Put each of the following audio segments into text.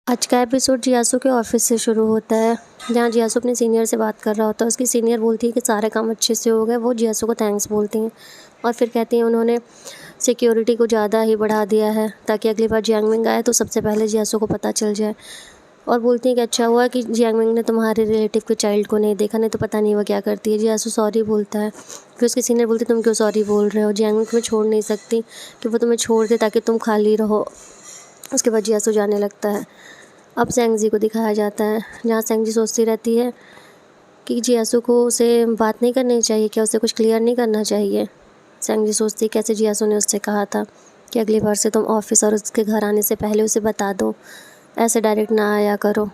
आज का एपिसोड जियासू के ऑफिस से शुरू होता है, जहाँ जियासू अपने सीनियर से बात कर रहा होता है। उसकी सीनियर बोलती है कि सारे काम अच्छे से हो गए। वो जियासू को थैंक्स बोलती हैं और फिर कहती हैं उन्होंने सिक्योरिटी को ज़्यादा ही बढ़ा दिया है ताकि अगली बार जियांगमिंग आए तो सबसे पहले जियासू को पता चल जाए। और बोलती हैं कि अच्छा हुआ कि जियांगमिंग ने तुम्हारे रिलेटिव के चाइल्ड को नहीं देखा, नहीं तो पता नहीं वो क्या करती है। जियासू सॉरी बोलता है। फिर उसकी सीनियर बोलती है तुम क्यों सॉरी बोल रहे हो, जियांगमिंग तुम्हें छोड़ नहीं सकती कि वो तुम्हें छोड़ दे ताकि तुम खाली रहो। उसके बाद जियासू जाने लगता है। अब सेंगजी को दिखाया जाता है, जहाँ सेंगजी सोचती रहती है कि जियासू को उसे बात नहीं करनी चाहिए, क्या उसे कुछ क्लियर नहीं करना चाहिए। सेंगजी सोचती है कैसे जियासू ने उससे कहा था कि अगली बार से तुम ऑफिस और उसके घर आने से पहले उसे बता दो, ऐसे डायरेक्ट ना आया करो।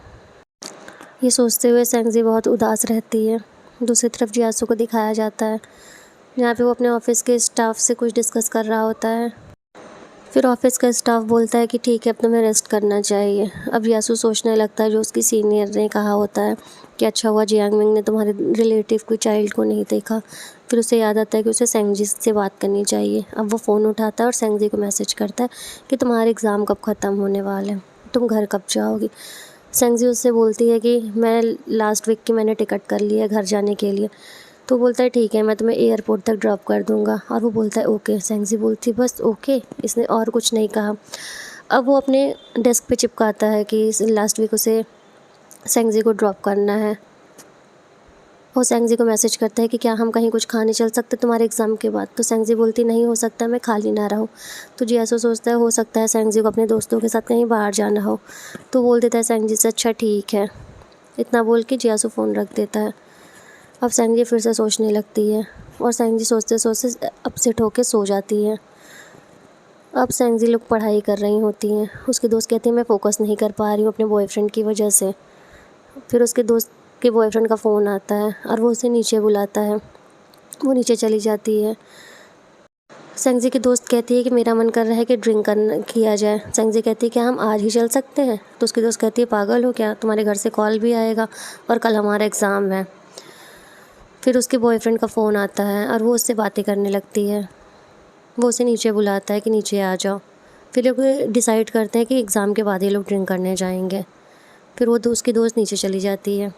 ये सोचते हुए सेंगजी बहुत उदास रहती है। दूसरी तरफ जियासू को दिखाया जाता है, जहाँ पे वो अपने ऑफिस के स्टाफ से कुछ डिस्कस कर रहा होता है। फिर ऑफिस का स्टाफ बोलता है कि ठीक है, अब तुम्हें रेस्ट करना चाहिए। अब यासू सोचने लगता है जो उसकी सीनियर ने कहा होता है कि अच्छा हुआ जियांगमिंग ने तुम्हारे रिलेटिव को चाइल्ड को नहीं देखा। फिर उसे याद आता है कि उसे सेंगजी से बात करनी चाहिए। अब वो फ़ोन उठाता है और सेंगजी को मैसेज करता है कि तुम्हारे एग्ज़ाम कब ख़त्म होने वाले हैं, तुम घर कब जाओगी। सेंगजी उससे बोलती है कि मैं लास्ट वीक की मैंने टिकट कर ली है घर जाने के लिए। तो बोलता है ठीक है, मैं तुम्हें एयरपोर्ट तक ड्रॉप कर दूँगा। और वो बोलता है ओके। सेंगजी बोलती बस ओके, इसने और कुछ नहीं कहा। अब वो अपने डेस्क पे चिपकाता है कि लास्ट वीक उसे सेंगजी को ड्रॉप करना है। वो सेंगजी को मैसेज करता है कि क्या हम कहीं कुछ खाने चल सकते तुम्हारे एग्ज़ाम के बाद। तो सेंगजी बोलती नहीं हो सकता, मैं खाली ना रहूँ। तो जियासू सोचता है हो सकता है सेंगजी को अपने दोस्तों के साथ कहीं बाहर जाना हो। तो बोल देता है सेंगजी से अच्छा ठीक है। इतना बोल के जियासू फ़ोन रख देता है। अब सेंगजी फिर से सोचने लगती है और सेंगजी सोचते सोचते अपसेट होकर सो जाती है। अब सेंगजी लोग पढ़ाई कर रही होती हैं। उसके दोस्त कहते हैं मैं फ़ोकस नहीं कर पा रही हूँ अपने बॉयफ्रेंड की वजह से। फिर उसके दोस्त के बॉयफ्रेंड का फ़ोन आता है और वो उसे नीचे बुलाता है। वो नीचे चली जाती है। सेंगजी की दोस्त कहती है कि मेरा मन कर रहा है कि ड्रिंक करना किया जाए। सेंगजी कहती है क्या हम आज ही चल सकते हैं। तो उसकी दोस्त कहती है पागल हो क्या, तुम्हारे घर से कॉल भी आएगा और कल हमारा एग्ज़ाम है। फिर उसके बॉयफ्रेंड का फ़ोन आता है और वो उससे बातें करने लगती है। वो उसे नीचे बुलाता है कि नीचे आ जाओ। फिर लोग डिसाइड करते हैं कि एग्ज़ाम के बाद ये लोग ड्रिंक करने जाएंगे। फिर वो उसकी दोस्त नीचे चली जाती है।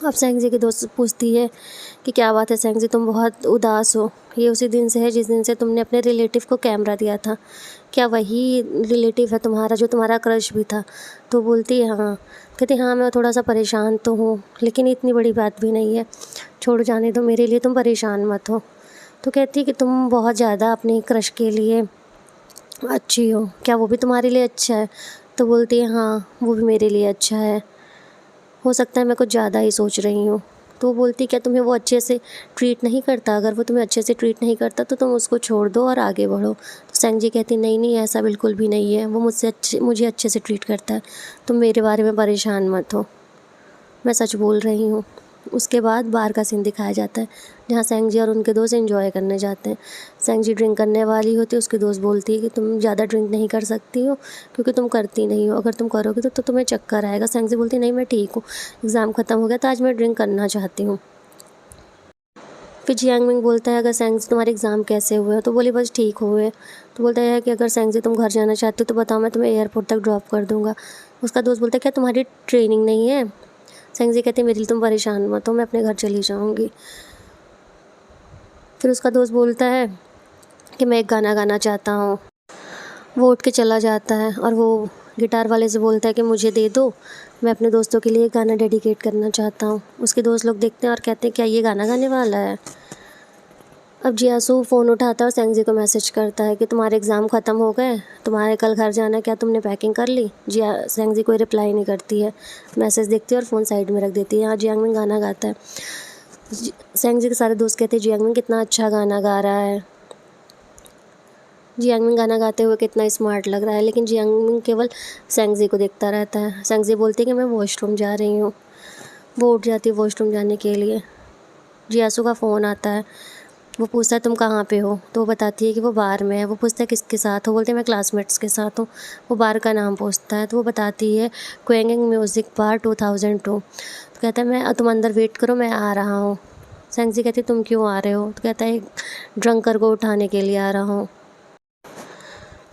अब सेंगजी की दोस्त पूछती है कि क्या बात है सेंगजी, तुम बहुत उदास हो। ये उसी दिन से है जिस दिन से तुमने अपने रिलेटिव को कैमरा दिया था। क्या वही रिलेटिव है तुम्हारा जो तुम्हारा क्रश भी था। तो बोलती है हाँ। कहती हाँ मैं थोड़ा सा परेशान तो हूँ, लेकिन इतनी बड़ी बात भी नहीं है, छोड़ जाने दो, मेरे लिए तुम परेशान मत हो। तो कहती है कि तुम बहुत ज़्यादा अपने क्रश के लिए अच्छी हो, क्या वो भी तुम्हारे लिए अच्छा है। तो बोलती है हाँ वो भी मेरे लिए अच्छा है, हो सकता है मैं कुछ ज़्यादा ही सोच रही हूँ। तो वो बोलती क्या तुम्हें वो अच्छे से ट्रीट नहीं करता, अगर वो तुम्हें अच्छे से ट्रीट नहीं करता तो तुम उसको छोड़ दो और आगे बढ़ो। तो सेंगजी कहती नहीं नहीं ऐसा बिल्कुल भी नहीं है, वो मुझे अच्छे से ट्रीट करता है, तुम मेरे बारे में परेशान मत हो, मैं सच बोल रही हूँ। उसके बाद बार का सीन दिखाया जाता है, जहाँ सेंगजी और उनके दोस्त एंजॉय करने जाते हैं। सेंगजी ड्रिंक करने वाली होती है, उसकी दोस्त बोलती है कि तुम ज़्यादा ड्रिंक नहीं कर सकती हो क्योंकि तुम करती नहीं हो, अगर तुम करोगे तो तुम्हें चक्कर आएगा। सेंगजी बोलती नहीं मैं ठीक हूँ, एग्ज़ाम ख़त्म हो गया तो आज मैं ड्रिंक करना चाहती हूँ। फिर जियांगमिंग बोलता है अगर सेंगजी तुम्हारे एग्ज़ाम कैसे हुए। तो बोली बस ठीक हुए। तो बोलता है कि अगर सेंगजी तुम घर जाना चाहते हो तो बताओ, मैं तुम्हें एयरपोर्ट तक ड्रॉप कर दूँगा। उसका दोस्त बोलता है क्या तुम्हारी ट्रेनिंग नहीं है। सेंगजी कहती मेरे लिए तुम परेशान मत हो, मैं अपने घर चली जाऊँगी। फिर उसका दोस्त बोलता है कि मैं एक गाना गाना चाहता हूँ। वो उठ के चला जाता है और वो गिटार वाले से बोलता है कि मुझे दे दो, मैं अपने दोस्तों के लिए गाना डेडिकेट करना चाहता हूँ। उसके दोस्त लोग देखते हैं और कहते हैं क्या ये गाना गाने वाला है। अब जियासू फ़ोन उठाता है और सेंगजी को मैसेज करता है कि तुम्हारे एग्ज़ाम ख़त्म हो गए, तुम्हारे कल घर जाना है, क्या तुमने पैकिंग कर ली। सेंगजी कोई रिप्लाई नहीं करती है, मैसेज देखती है और फ़ोन साइड में रख देती है। यहाँ जियांगमिंग गाना गाता है। सेंगजी के सारे दोस्त कहते हैं जियांगमिंग कितना अच्छा गाना गा रहा है, जियांगमिंग गाना गाते हुए कितना स्मार्ट लग रहा है। लेकिन जियांगमिंग केवल सेंगजी को देखता रहता है। सेंगजी बोलती है कि मैं वॉशरूम जा रही हूँ। वो उठ जाती है वॉशरूम जाने के लिए। जियासू का फ़ोन आता है, वो पूछता है तुम कहाँ पे हो। तो वो बताती है कि वो बार में है। वो पूछता है किसके साथ हो। बोलते हैं मैं क्लासमेट्स के साथ हूँ। वो बार का नाम पूछता है तो वो बताती है क्वेंगिंग म्यूज़िक बार 2002। तो कहता है मैं तुम अंदर वेट करो, मैं आ रहा हूँ। सेंगजी कहती है तुम क्यों आ रहे हो। तो कहता है ड्रंकर को उठाने के लिए आ रहा हूँ।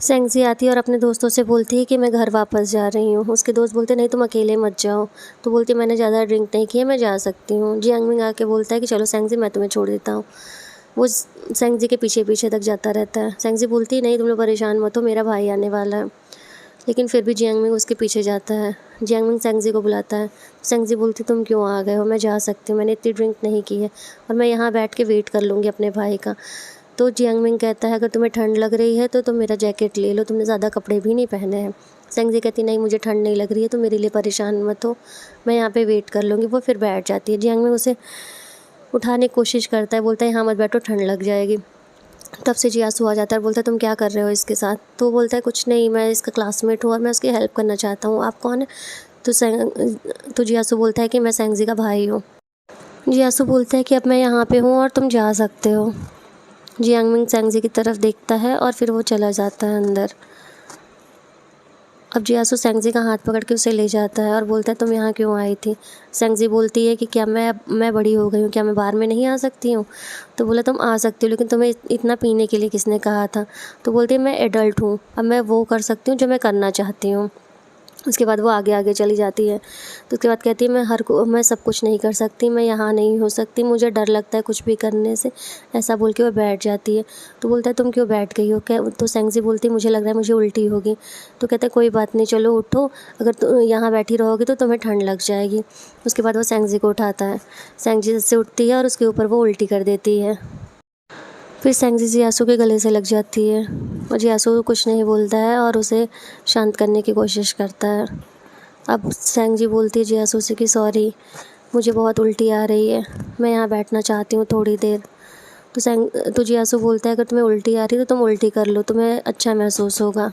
सेंगजी आती है और अपने दोस्तों से बोलती है कि मैं घर वापस जा रही हूँ। उसके दोस्त बोलते हैं नहीं तुम अकेले मत जाओ। तो बोलती है मैंने ज़्यादा ड्रिंक नहीं की है, मैं जा सकती हूँ। जियांगमिंग आके बोलता है कि चलो सेंगजी मैं तुम्हें छोड़ देता हूँ। वो सेंगजी के पीछे पीछे तक जाता रहता है। सेंगजी बोलती है नहीं तुम लोग परेशान मत हो, मेरा भाई आने वाला है। लेकिन फिर भी जियांगमिंग उसके पीछे जाता है। जियांगमिंग सेंगजी को बुलाता है। सेंगजी बोलती तुम क्यों आ गए हो, मैं जा सकती हूँ, मैंने इतनी ड्रिंक नहीं की है और मैं यहाँ बैठ के वेट कर लूँगी अपने भाई का। तो जियांगमिंग कहता है अगर तुम्हें ठंड लग रही है तो तुम मेरा जैकेट ले लो, तुमने ज़्यादा कपड़े भी नहीं पहने हैं। सेंगजी कहती नहीं मुझे ठंड नहीं लग रही है, तो मेरे लिए परेशान मत हो, मैं यहाँ पे वेट कर लूँगी। वो फिर बैठ जाती है। जियांगमिंग उसे उठाने की कोशिश करता है, बोलता है यहाँ मत बैठो ठंड लग जाएगी। तब से जियासू आ जाता है और बोलता है तुम क्या कर रहे हो इसके साथ। तो वो बोलता है कुछ नहीं, मैं इसका क्लासमेट हूँ और मैं उसकी हेल्प करना चाहता हूँ, आप कौन है। तो जियासू बोलता है कि मैं सेंगजी का भाई हूँ। जियासू बोलता है कि अब मैं यहाँ पे हूँ और तुम जा सकते हो। जियांगमिंग सेंगजी की तरफ देखता है और फिर वो चला जाता है अंदर। अब जियासू सेंगजी का हाथ पकड़ के उसे ले जाता है और बोलता है तुम यहाँ क्यों आई थी। सेंगजी बोलती है कि क्या मैं बड़ी हो गई हूँ, क्या मैं बार में नहीं आ सकती हूँ। तो बोला तुम आ सकती हो, लेकिन तुम्हें इतना पीने के लिए किसने कहा था। तो बोलती है मैं एडल्ट हूँ, अब मैं वो कर सकती हूँ जो मैं करना चाहती हूँ। उसके बाद वो आगे आगे चली जाती है। तो उसके बाद कहती है मैं सब कुछ नहीं कर सकती, मैं यहाँ नहीं हो सकती, मुझे डर लगता है कुछ भी करने से। ऐसा बोल के वो बैठ जाती है। तो बोलता है तुम क्यों बैठ गई हो, क्या। तो सेंगजी बोलती है मुझे लग रहा है मुझे उल्टी होगी। तो कहता है कोई बात नहीं, चलो उठो, अगर यहाँ बैठी रहोगी तो तुम्हें ठंड लग जाएगी। उसके बाद वो सेंगजी को उठाता है। सेंगजी से उठती है और उसके ऊपर वो उल्टी कर देती है। फिर सेंगजी जियासू के गले से लग जाती है और जियासू कुछ नहीं बोलता है और उसे शांत करने की कोशिश करता है। अब सेंगजी बोलती है जियासू से कि सॉरी, मुझे बहुत उल्टी आ रही है, मैं यहाँ बैठना चाहती हूँ थोड़ी देर। तो जियासू बोलता है अगर तुम्हें उल्टी आ रही है तो तुम उल्टी कर लो, तुम्हें अच्छा महसूस होगा,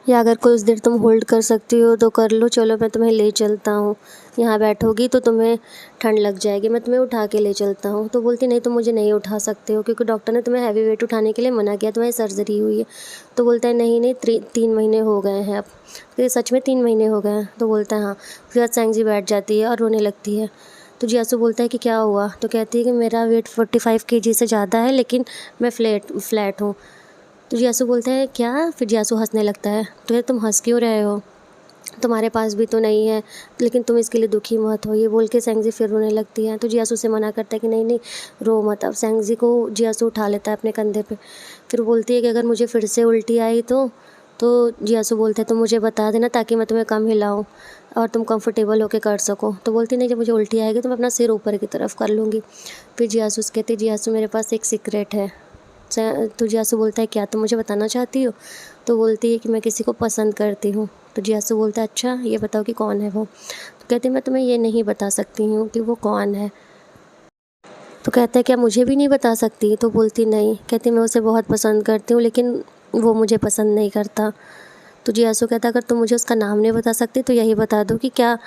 या अगर कुछ देर तुम होल्ड कर सकती हो तो कर लो, चलो मैं तुम्हें ले चलता हूँ, यहाँ बैठोगी तो तुम्हें ठंड लग जाएगी, मैं तुम्हें उठा के ले चलता हूँ। तो बोलती नहीं तुम मुझे नहीं उठा सकते हो क्योंकि डॉक्टर ने तुम्हें हैवी वेट उठाने के लिए मना किया, तुम्हारी सर्जरी हुई है। तो बोलता है नहीं नहीं 3 महीने हो गए हैं अब। तो ये सच में 3 महीने हो गए हैं। तो बोलता है हाँ। उसके बाद सेंगजी बैठ जाती है और रोने लगती है। तो जियासू बोलता है कि क्या हुआ। तो कहती है कि मेरा वेट 45 kg से ज़्यादा है, लेकिन मैं फ्लैट हूँ। तो जियासू बोलता है क्या। फिर जियासू हंसने लगता है। तो कहते तुम हंस क्यों रहे हो, तुम्हारे पास भी तो नहीं है, लेकिन तुम इसके लिए दुखी मत हो। ये बोल के सेंगजी फिर रोने लगती है। तो जियासू से मना करता है कि नहीं नहीं रो मत। अब सेंगजी को जियासू उठा लेता है अपने कंधे पे। फिर बोलती है कि अगर मुझे फिर से उल्टी आई तो जियासू बोलते हैं तो मुझे बता देना ताकि मैं तुम्हें कम हिलाऊं और तुम कंफर्टेबल होकर कर सको। तो बोलती नहीं जब मुझे उल्टी आएगी तो मैं अपना सिर ऊपर की तरफ कर लूँगी। फिर जियासू कहती जियासू मेरे पास एक सीक्रेट है। तो जियासू बोलता है क्या, तुम मुझे बताना चाहती हो। तो बोलती है कि मैं किसी को पसंद करती हूँ। तो जियासू बोलता है अच्छा ये बताओ कि कौन है वो। तो कहती है मैं तुम्हें ये नहीं बता सकती हूँ कि वो कौन है। तो कहता है क्या मुझे भी नहीं बता सकती। तो बोलती नहीं। कहती मैं उसे बहुत पसंद करती हूँ लेकिन वो मुझे पसंद नहीं करता। तो जियासू कहता अगर तुम मुझे उसका नाम नहीं बता सकती तो यही बता दो कि क्या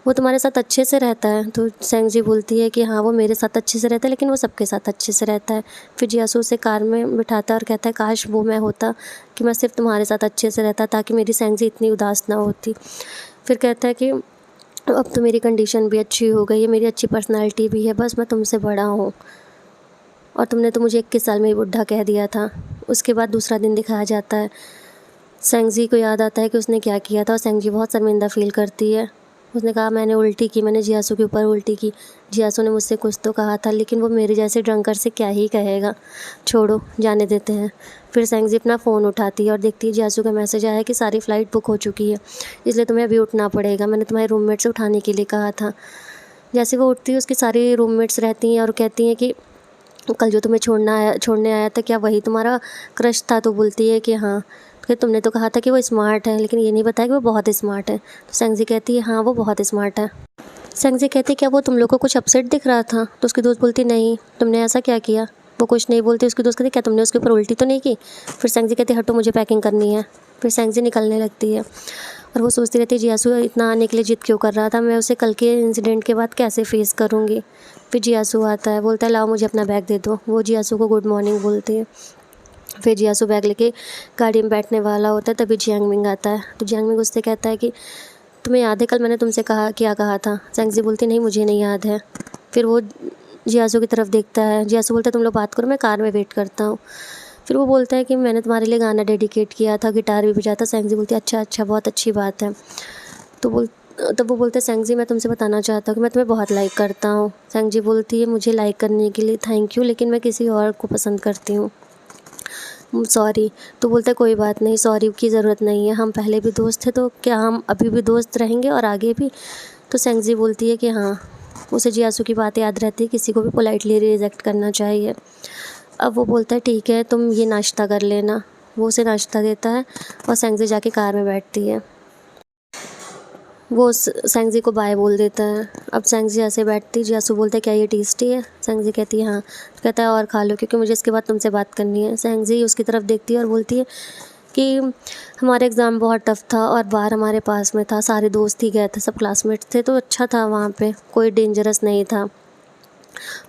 वो तुम्हारे साथ अच्छे से रहता है। तो सेंगजी बोलती है कि हाँ वो मेरे साथ अच्छे से रहता है लेकिन वो सबके साथ अच्छे से रहता है। फिर जियासू उसे कार में बिठाता है और कहता है काश वो मैं होता कि मैं सिर्फ तुम्हारे साथ अच्छे से रहता ताकि मेरी सेंगजी इतनी उदास ना होती। फिर कहता है कि अब तो मेरी कंडीशन भी अच्छी हो गई है, मेरी अच्छी पर्सनैलिटी भी है, बस मैं तुमसे बड़ा हूँ और तुमने तो मुझे 21 साल में ही बुढ़ा कह दिया था। उसके बाद दूसरा दिन दिखाया जाता है। सेंगजी को याद आता है कि उसने क्या किया था और सेंगजी बहुत शर्मिंदा फील करती है। उसने कहा मैंने उल्टी की, मैंने जियासू के ऊपर उल्टी की। जियासू ने मुझसे कुछ तो कहा था लेकिन वो मेरे जैसे ड्रंकर से क्या ही कहेगा, छोड़ो जाने देते हैं। फिर सेंगजी अपना फ़ोन उठाती है और देखती है जियासू का मैसेज आया है कि सारी फ़्लाइट बुक हो चुकी है, इसलिए तुम्हें अभी उठना पड़ेगा, मैंने तुम्हारे रूममेट से उठाने के लिए कहा था। जैसे वो उठती है उसकी सारी रूममेट्स रहती हैं और कहती हैं कि कल जो तुम्हें छोड़ने आया था क्या वही तुम्हारा क्रश था। तो बोलती है कि हाँ। कि तुमने तो कहा था कि वो स्मार्ट है लेकिन ये नहीं बताया कि वो बहुत स्मार्ट है। तो सेंगजी कहती है हाँ वो बहुत स्मार्ट है। सेंगजी कहती है क्या वो तुम लोग को कुछ अपसेट दिख रहा था। तो उसकी दोस्त बोलती नहीं, तुमने ऐसा क्या किया। वो कुछ नहीं बोलती। उसकी दोस्त कहती क्या तुमने उसके ऊपर उल्टी तो नहीं की। फिर सेंगजी कहती हटो मुझे पैकिंग करनी है। फिर सेंगजी निकलने लगती है और वो सोचती रहती है जियासू इतना आने के लिए जिद क्यों कर रहा था, मैं उसे कल के इंसिडेंट के बाद कैसे फेस करूँगी। फिर जियासू आता है, बोलता है लाओ मुझे अपना बैग दे दो। वो जियासू को गुड मॉर्निंग बोलती है। फिर जियासू बैग लेके गाड़ी में बैठने वाला होता है तभी जियांगमिंग आता है। तो जियांगमिंग उससे कहता है कि तुम्हें याद है कल मैंने तुमसे क्या कहा था। सेंगजी बोलती नहीं मुझे नहीं याद है। फिर वो जियासू की तरफ देखता है। जियासू बोलता है तुम लोग बात करो, मैं कार में वेट करता हूँ। फिर वो बोलता है कि मैंने तुम्हारे लिए गाना डेडिकेट किया था, गिटार भी बजाया था। सेंगजी बोलती है अच्छा अच्छा, बहुत अच्छी बात है। तो तब वो बोलते हैं सेंगजी मैं तुमसे बताना चाहता हूँ कि मैं तुम्हें बहुत लाइक करता हूँ। सेंगजी बोलती है मुझे लाइक करने के लिए थैंक यू, लेकिन मैं किसी और को पसंद करती हूँ, सॉरी। तो बोलता है कोई बात नहीं, सॉरी की ज़रूरत नहीं है, हम पहले भी दोस्त थे तो क्या हम अभी भी दोस्त रहेंगे और आगे भी। तो सेंगजी बोलती है कि हाँ, उसे जियासू की बात याद रहती है, किसी को भी पोलाइटली रिजेक्ट करना चाहिए। अब वो बोलता है ठीक है तुम ये नाश्ता कर लेना। वो उसे नाश्ता देता है और सेंगजी जाके कार में बैठती है। वो सेंगजी को बाय बोल देता है। अब सेंगजी ऐसे बैठती, जियासू बोलता है क्या ये टेस्टी है? सेंगजी कहती है हाँ। तो कहता है और खा लो क्योंकि मुझे इसके बाद तुमसे बात करनी है। सेंगजी उसकी तरफ देखती है और बोलती है कि हमारा एग्ज़ाम बहुत टफ़ था और बार हमारे पास में था, सारे दोस्त ही गए थे, सब क्लासमेट्स थे, तो अच्छा था वहाँ पे, कोई डेंजरस नहीं था।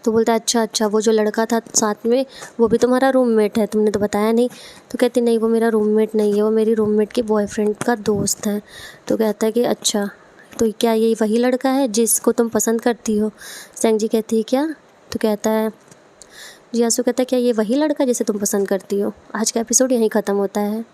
तो बोलता है अच्छा अच्छा, वो जो लड़का था साथ में वो भी तुम्हारा रूममेट है, तुमने तो बताया नहीं। तो कहती नहीं वो मेरा रूममेट नहीं है, वो मेरी रूममेट के बॉयफ्रेंड का दोस्त है। तो कहता है कि अच्छा, तो क्या ये वही लड़का है जिसको तुम पसंद करती हो? सेंगजी कहती है क्या? तो कहता है, जियासू कहता है क्या ये वही लड़का जिसे तुम पसंद करती हो? आज का एपिसोड यहीं ख़त्म होता है।